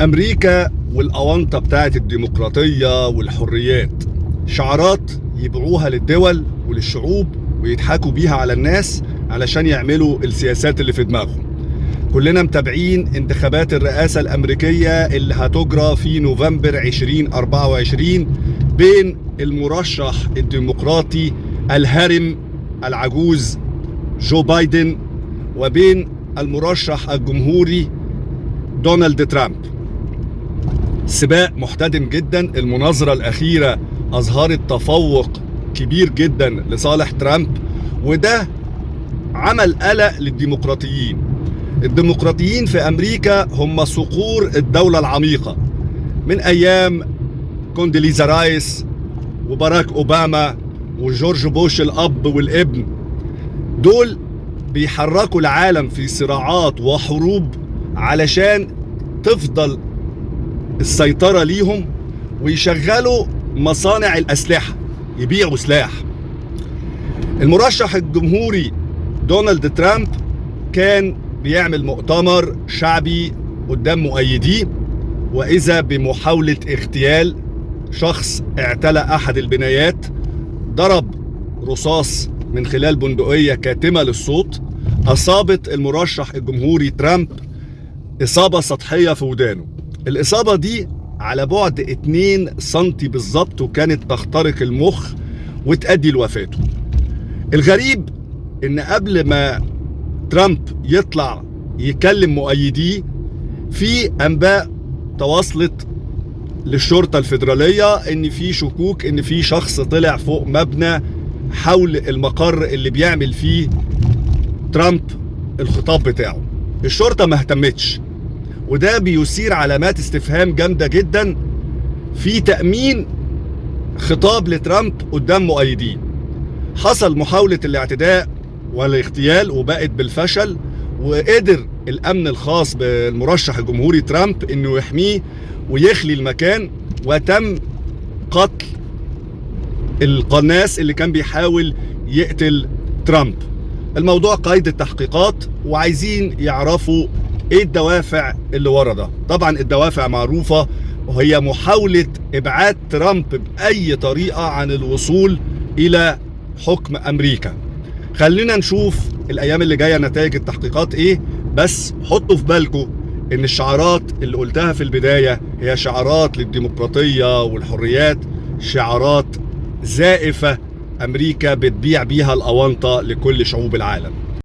أمريكا والأونطة بتاعت الديمقراطية والحريات، شعارات يبيعوها للدول وللشعوب ويضحكوا بيها على الناس علشان يعملوا السياسات اللي في دماغهم. كلنا متابعين انتخابات الرئاسة الأمريكية اللي هتجرى في نوفمبر 2024 بين المرشح الديمقراطي الهرم العجوز جو بايدن وبين المرشح الجمهوري دونالد ترامب. سباق محتدم جدا. المناظرة الأخيرة أظهرت تفوق كبير جدا لصالح ترامب، وده عمل قلق للديمقراطيين. الديمقراطيين في أمريكا هم صقور الدولة العميقة من أيام كونديليزا رايس وباراك أوباما وجورج بوش الأب والابن. دول بيحركوا العالم في صراعات وحروب علشان تفضل السيطرة ليهم، ويشغلوا مصانع الأسلحة، يبيعوا سلاح. المرشح الجمهوري دونالد ترامب كان بيعمل مؤتمر شعبي قدام مؤيديه، وإذا بمحاولة اغتيال شخص اعتلى أحد البنايات، ضرب رصاص من خلال بندقية كاتمة للصوت، أصابت المرشح الجمهوري ترامب إصابة سطحية في ودانه. الإصابة دي على بعد 2 سنتي بالظبط، وكانت تخترق المخ وتؤدي لوفاته. الغريب إن قبل ما ترامب يطلع يكلم مؤيديه، في أنباء تواصلت للشرطة الفيدرالية إن في شكوك إن في شخص طلع فوق مبنى حول المقر اللي بيعمل فيه ترامب الخطاب بتاعه. الشرطة ما اهتمتش، وده بيثير علامات استفهام جامدة جدا في تأمين خطاب لترامب قدام مؤيدين. حصل محاولة الاعتداء والاغتيال وبقت بالفشل، وقدر الأمن الخاص بالمرشح الجمهوري ترامب إنه يحميه ويخلي المكان، وتم قتل القناص اللي كان بيحاول يقتل ترامب. الموضوع قيد التحقيقات، وعايزين يعرفوا ايه الدوافع اللي ورا ده. طبعا الدوافع معروفة، وهي محاولة ابعاد ترامب بأي طريقة عن الوصول الى حكم امريكا. خلينا نشوف الايام اللي جاية نتائج التحقيقات ايه، بس حطوا في بالكم ان الشعارات اللي قلتها في البداية هي شعارات للديمقراطية والحريات، شعارات زائفة امريكا بتبيع بيها الاونطة لكل شعوب العالم.